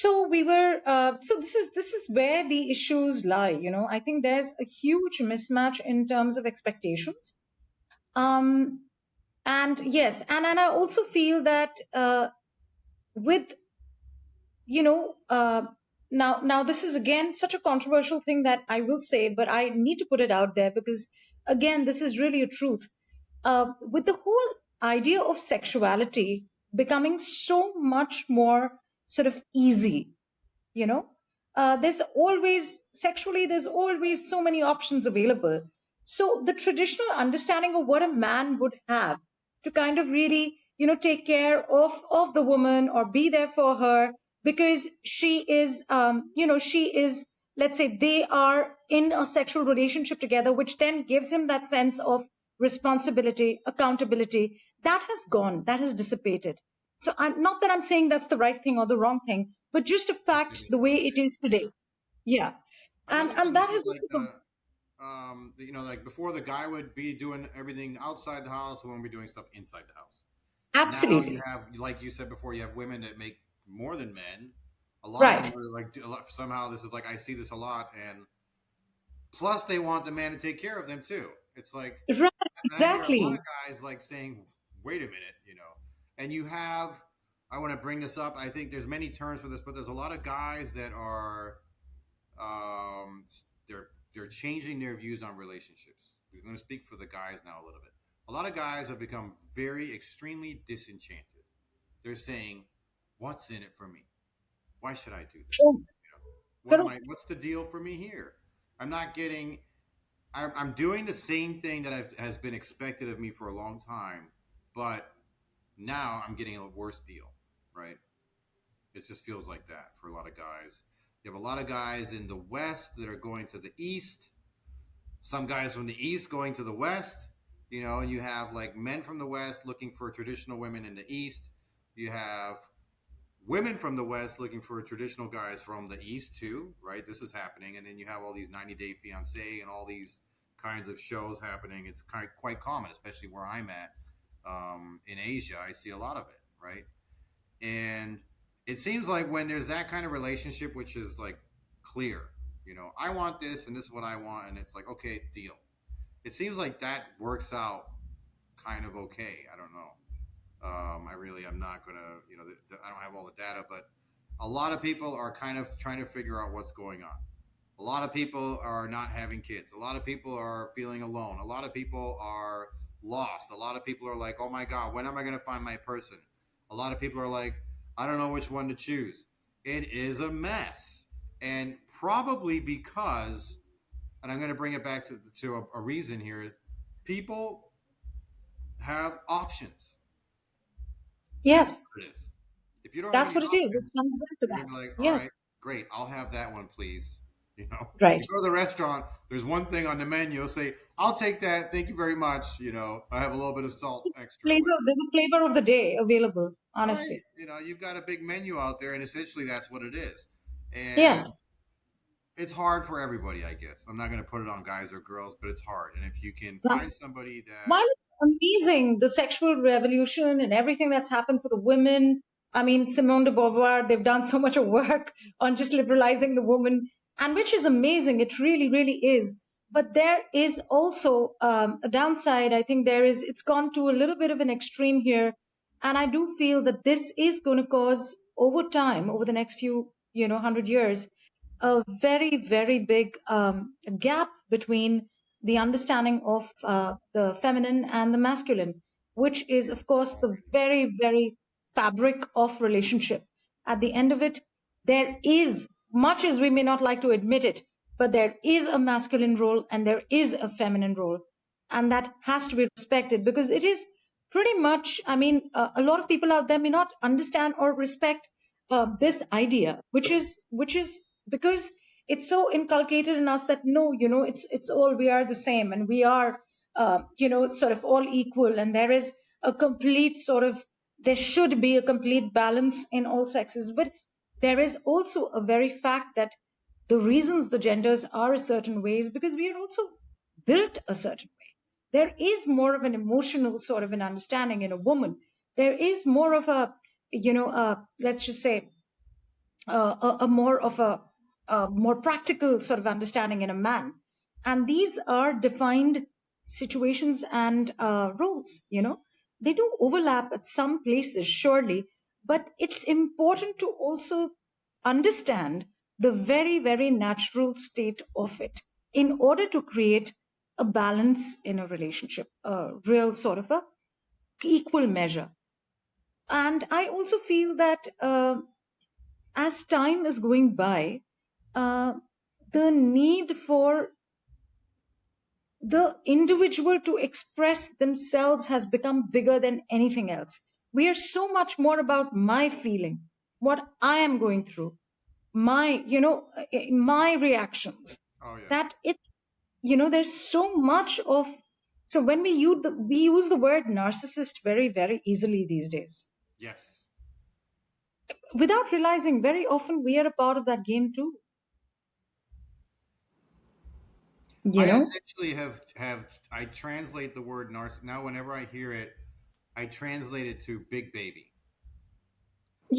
So we were. So this is where the issues lie. I think there's a huge mismatch in terms of expectations. Um, and yes, and I also feel that with you know now this is again such a controversial thing that I will say, but I need to put it out there because again, this is really a truth. With the whole idea of sexuality becoming so much more sort of easy, you know there's always so many options available. So the traditional understanding of what a man would have to kind of really take care of the woman or be there for her, because she is, let's say they are in a sexual relationship together, which then gives him that sense of responsibility, accountability, that has gone, that has dissipated. So I'm not that I'm saying that's the right thing or the wrong thing, but just a fact the way it is today. Yeah. I And really and think this that is has like also like before the guy would be doing everything outside the house, the woman would be doing stuff inside the house. Now you absolutely have, like you said before, you have women that make more than men. A lot of them right. are like somehow this is like I see this a lot, and plus they want the man to take care of them too. It's like, Right, and I hear a lot of exactly. guys like saying, "Wait a minute," and you have. I want to bring this up. I think there's many terms for this, but there's a lot of guys that are um, they're changing their views on relationships. We're going to speak for the guys now a little bit. A lot of guys have become very extremely disenchanted. They're saying, "What's in it for me? Why should I do this? True. What am Correct. I? What's the deal for me here? I'm not getting. I'm doing the same thing that has been expected of me for a long time, but now I'm getting a worse deal, right? It just feels like that for a lot of guys. You have a lot of guys in the West that are going to the East, some guys from the East going to the West, and you have like men from the West looking for traditional women in the East. You have women from the West looking for traditional guys from the East too, right? This is happening. And then you have all these 90-Day Fiancé and all these kinds of shows happening. It's quite common, especially where I'm at in Asia. I see a lot of it, right? And it seems like when there's that kind of relationship, which is like clear, I want this and this is what I want, and it's like, okay, deal. It seems like that works out kind of okay. I don't know. I really am not gonna, I don't have all the data, but a lot of people are kind of trying to figure out what's going on. A lot of people are not having kids. A lot of people are feeling alone. A lot of people are lost. A lot of people are like, oh my God, when am I going to find my person? A lot of people are like, I don't know which one to choose. It is a mess. And probably because, and I'm going to bring it back to a reason here, people have options. That's Yes, what it is. If you don't have that's any what it is. It options, comes back to you're that. gonna be like, all Yes. right, great, I'll have that one, please. Right. You go to the restaurant, there's one thing on the menu, you'll say, I'll take that, thank you very much. I have a little bit of salt extra, Flavor, whatever. there's a flavor of the day available, Right. honestly. You've got a big menu out there, and essentially that's what it is. And Yes. it's hard for everybody, I guess. I'm not going to put it on guys or girls, but it's hard. And if you can Right. find somebody that, While it's amazing, the sexual revolution and everything that's happened for the women, I mean, Simone de Beauvoir, they've done so much of work on just liberalizing the woman, and which is amazing. It really, really is. But there is also a downside. I think it's gone to a little bit of an extreme here. And I do feel that this is going to cause over time, over the next few, 100 years, a very, very big gap between the understanding of the feminine and the masculine, which is, of course, oh, the very, very fabric of relationship. At the end of it, there is, much as we may not like to admit it, but there is a masculine role and there is a feminine role. And that has to be respected because it is pretty much, I mean, a lot of people out there may not understand or respect this idea, which is because it's so inculcated in us that no, it's all, we are the same and we are, sort of all equal. And there is a complete sort of, there should be a complete balance in all sexes. But there is also a very fact that the reasons the genders are a certain way is because we are also built a certain way. There is more of an emotional sort of an understanding in a woman. There is more of a, let's just say, a more of a more practical sort of understanding in a man. And these are defined situations and roles, they do overlap at some places, surely, but it's important to also understand the very, very natural state of it in order to create a balance in a relationship, a real sort of a equal measure. And I also feel that as time is going by, uh, the need for the individual to express themselves has become bigger than anything else. We are so much more about my feeling, what I am going through, my reactions, Oh yeah. that it's, there's so much of, so when we use the word narcissist very, very easily these days, Yes. without realizing very often we are a part of that game too, you I know? essentially have I translate the word narc now whenever I hear it, I translate it to big baby.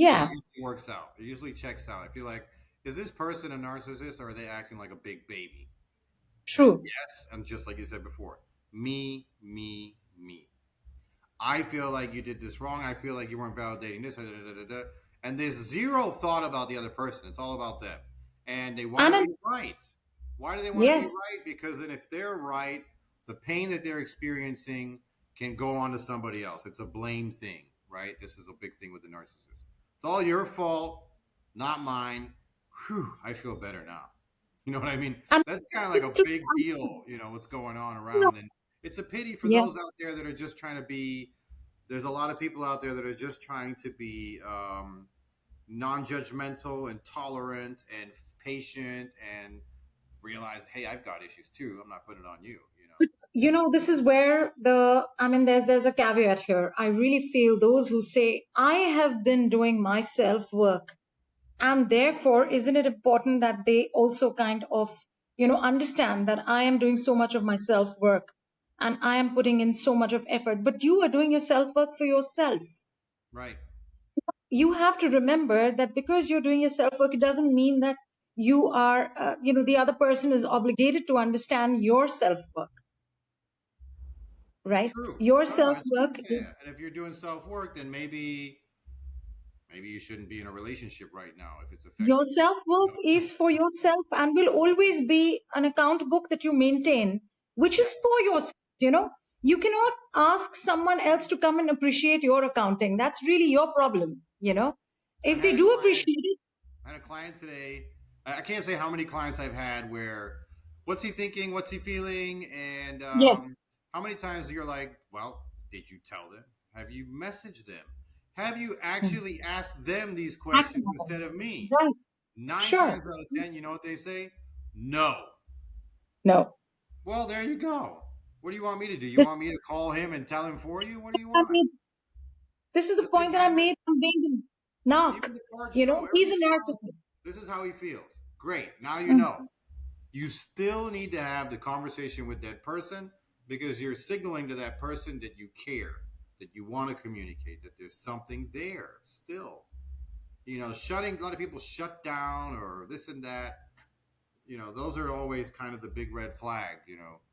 And it Yeah, usually works out. It usually checks out. I feel like, is this person a narcissist or are they acting like a big baby? And true. yes, and just like you said before, me, me, me. I feel like you did this wrong. I feel like you weren't validating this. Da, da, da, da, da. And there's zero thought about the other person. It's all about them. And they want And to be right. Why do they want to be yes, right? Because then if they're right, the pain that they're experiencing can go on to somebody else. It's a blame thing, right? This is a big thing with the narcissist. It's all your fault, not mine. Whew, I feel better now. You know what I mean? and That's kind of like it's a to, big deal, what's going on you know, around. And it's a pity for yeah. those out there that are just trying to be. There's a lot of people out there that are just trying to be non-judgmental and tolerant and patient and realize, hey, I've got issues too. I'm not putting it on you. It's, this is where there's a caveat here. I really feel those who say, I have been doing my self work, and therefore, isn't it important that they also kind of, understand that I am doing so much of my self work and I am putting in so much of effort, but you are doing your self work for yourself. Right. You have to remember that because you're doing your self work, it doesn't mean that you are, the other person is obligated to understand your self work, right? True. Your No, no, self it's true. work Yeah. is, And if you're doing self-work, then maybe you shouldn't be in a relationship right now if it's your affecting self work you. is for yourself and will always be an account book that you maintain, which Yeah. is for yourself. You cannot ask someone else to come and appreciate your accounting. That's really your problem. I If they had a do client appreciate it, I had a client today. I can't say how many clients I've had where, what's he thinking? What's he feeling? And yes, how many times you're like, well, did you tell them? Have you messaged them? Have you actually asked them these acting questions on instead it. of me? Right. Nine Sure. times out of 10, you know what they say? No. No. Well, there you go. What do you want me to do? You This, want me to call him and tell him for you? What do you I want? made, this is the Just like point that I made on being narc. even the cards show, He's everything a shows. narcissist. This is how he feels. Great. Now you know. Mhm. You still need to have the conversation with that person because you're signaling to that person that you care, that you want to communicate, that there's something there still. Shutting a lot of people shut down or this and that. Those are always kind of the big red flag.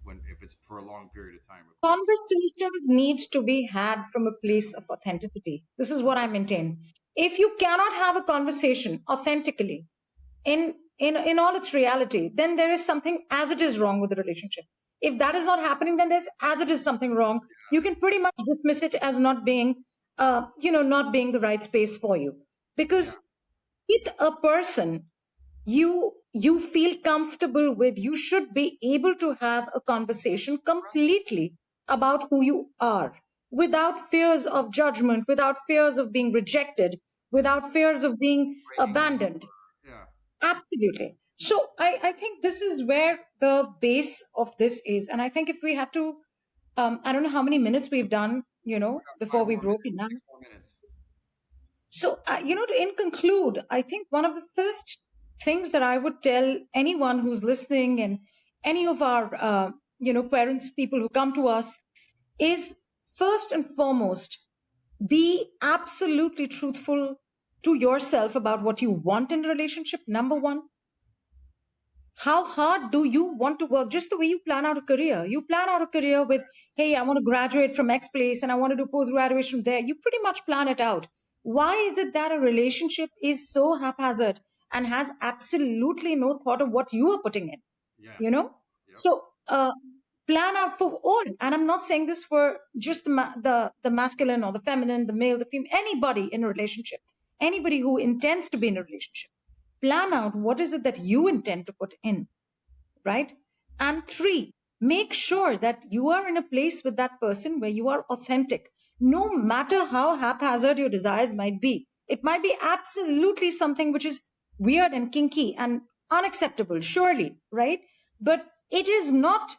When if it's for a long period of time, of course. Conversations need to be had from a place of authenticity. This is what I maintain. If you cannot have a conversation authentically in all its reality, then there is something as it is wrong with the relationship. If that is not happening, then there's as it is something wrong. You can pretty much dismiss it as not being the right space for you. Yeah, Because with a person you feel comfortable with, you should be able to have a conversation right. completely about who you are, without fears of judgment, without fears of being rejected, without fears of being Breaking up. abandoned. Yeah, Absolutely. So I think this is where the base of this is. And I think if we had to, I don't know how many minutes we've done, we got before five we more broke it minutes, down. 6 more minutes. So, in conclude, I think one of the first things that I would tell anyone who's listening, and any of our, parents, people who come to us, is first and foremost, be absolutely truthful to yourself about what you want in a relationship? Number one, how hard do you want to work? Just the way you plan out a career. You plan out a career with, hey, I want to graduate from X place and I want to do post graduation there. You pretty much plan it out. Why is it that a relationship is so haphazard and has absolutely no thought of what you are putting in? Yeah. You know? Yep. So plan out for all. And I'm not saying this for just the masculine or the feminine, the male, the female, anybody in a relationship, anybody who intends to be in a relationship. Plan out what is it that you intend to put in, right? And three, make sure that you are in a place with that person where you are authentic, no matter how haphazard your desires might be. It might be absolutely something which is weird and kinky and unacceptable, surely, right? But it is not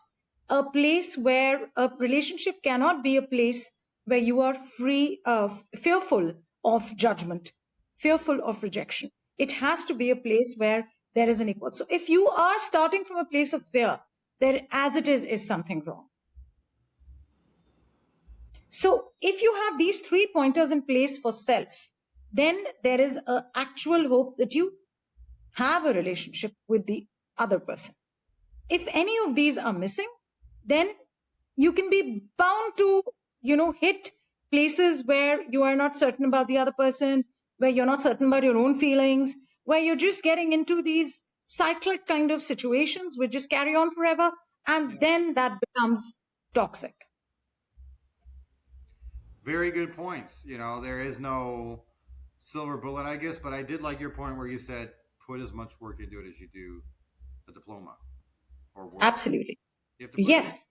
a place where a relationship cannot be a place where you are free of fearful of judgment, fearful of rejection. It has to be a place where there is an equal. So if you are starting from a place of fear, there as it is something wrong. So if you have these 3 pointers in place for self, then there is an actual hope that you have a relationship with the other person. If any of these are missing, then you can be bound to, hit places where you are not certain about the other person, where you're not certain about your own feelings, where you're just getting into these cyclic kind of situations which just carry on forever. And then that becomes toxic. Very good points. There is no silver bullet, I guess, but I did like your point where you said put as much work into it as you do a diploma or work. Absolutely. You have to put Yes.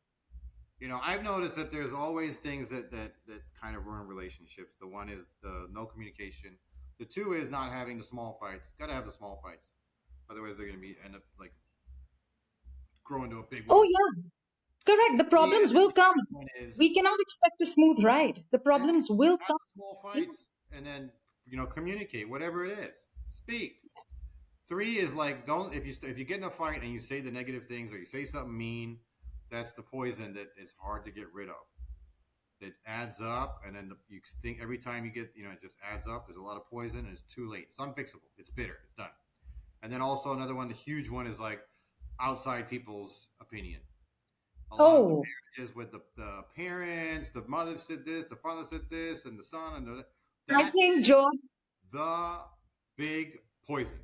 I've noticed that there's always things that kind of ruin relationships. The one is the no communication. The two is not having the small fights. Got to have the small fights, otherwise they're going to end up like growing to a big one. Oh yeah, correct. The problems will come. We cannot expect a smooth ride. The problems will come. Small fights, and then communicate whatever it is. Speak. 3 is like don't if you get in a fight and you say the negative things or you say something mean, that's the poison that is hard to get rid of. It adds up, and then you think every time you get it just adds up. There's a lot of poison, and it's too late. It's unfixable. It's bitter. It's done. And then also another one, the huge one is like outside people's opinion. A lot of the marriages with the parents, the mother said this, the father said this, and the son, and I think, George, the big poison.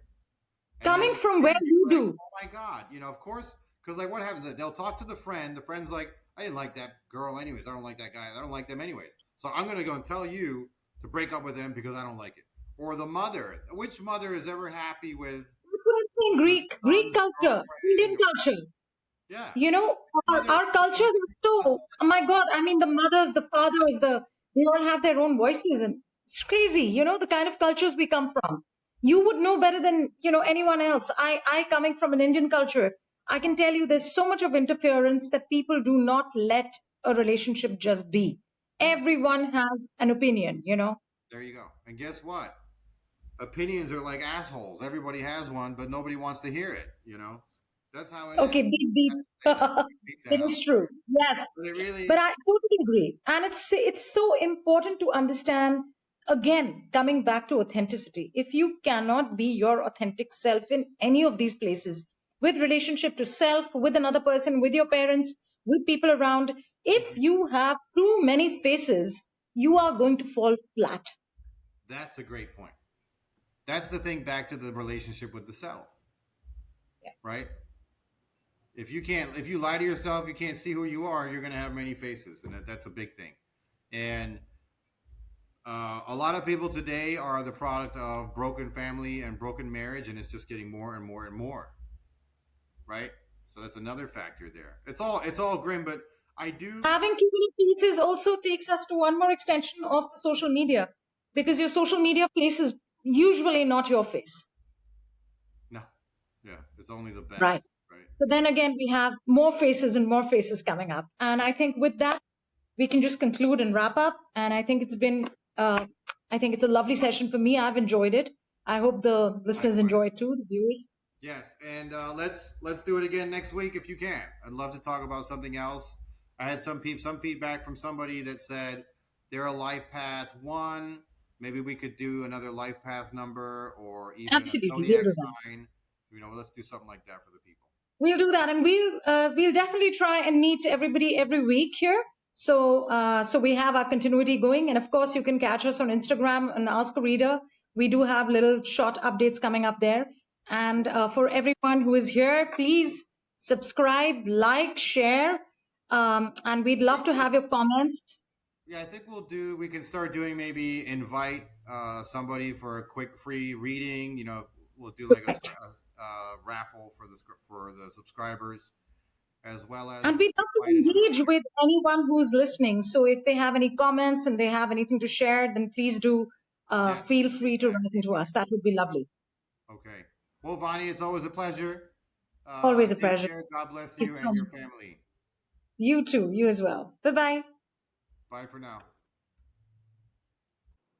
Coming from where you do. Oh my God. Of course, because like what happens? They'll talk to the friend. The friend's like, I didn't like that girl anyways. I don't like that guy. I don't like them anyways. So I'm going to go and tell you to break up with them because I don't like it. Or the mother. Which mother is ever happy with? That's what I'm saying. Greek culture, Indian culture. Yeah. Our cultures are so, oh my God, I mean, the mothers, the fathers, they all have their own voices. And it's crazy, the kind of cultures we come from. You would know better than, anyone else. I coming from an Indian culture, I can tell you there's so much of interference that people do not let a relationship just be. Everyone has an opinion, There you go. And guess what? Opinions are like assholes. Everybody has one, but nobody wants to hear it, That's how it is. Okay, beep. It is true. Yes. But I totally agree. And it's so important to understand, again, coming back to authenticity. If you cannot be your authentic self in any of these places, with relationship to self, with another person, with your parents, with people around, if you have too many faces, you are going to fall flat. That's a great point. That's the thing back to the relationship with the self. Yeah. Right? If you lie to yourself, you can't see who you are, you're going to have many faces. And that's a big thing. And a lot of people today are the product of broken family and broken marriage, and it's just getting more and more and more. Right? So that's another factor there. It's all grim, but I do... Having too many faces also takes us to one more extension of the social media, because your social media face is usually not your face. No. Yeah, it's only the best. Right. So then again, we have more faces and more faces coming up. And I think with that, we can just conclude and wrap up. And I think it's been, I think it's a lovely session for me. I've enjoyed it. I hope the listeners enjoy it too, the viewers. Yes. And let's do it again next week if you can. I'd love to talk about something else. I had some feedback from somebody that said they're a life path 1, maybe we could do another life path number or even a Absolutely, we'll zodiac do that. sign. Let's do something like that for the people. We'll do that, and we'll definitely try and meet everybody every week here. So we have our continuity going, and of course, you can catch us on Instagram and Ask a Reader. We do have little short updates coming up there. And for everyone who is here, please subscribe, like, share, and we'd I love think to we'll, have your comments. yeah, I think we can start doing maybe invite somebody for a quick free reading. We'll do like Correct. a raffle for the subscribers, as well as And we'd love to invite another engage reader. with anyone who's listening. So if they have any comments and they have anything to share, then please do Yes, feel free to write exactly. into us. That would be lovely. Okay. Well, Vani, it's always a pleasure. Always a Take pleasure. care. God bless Thank you you so and your much. family. You too. You as well. Bye bye. Bye for now.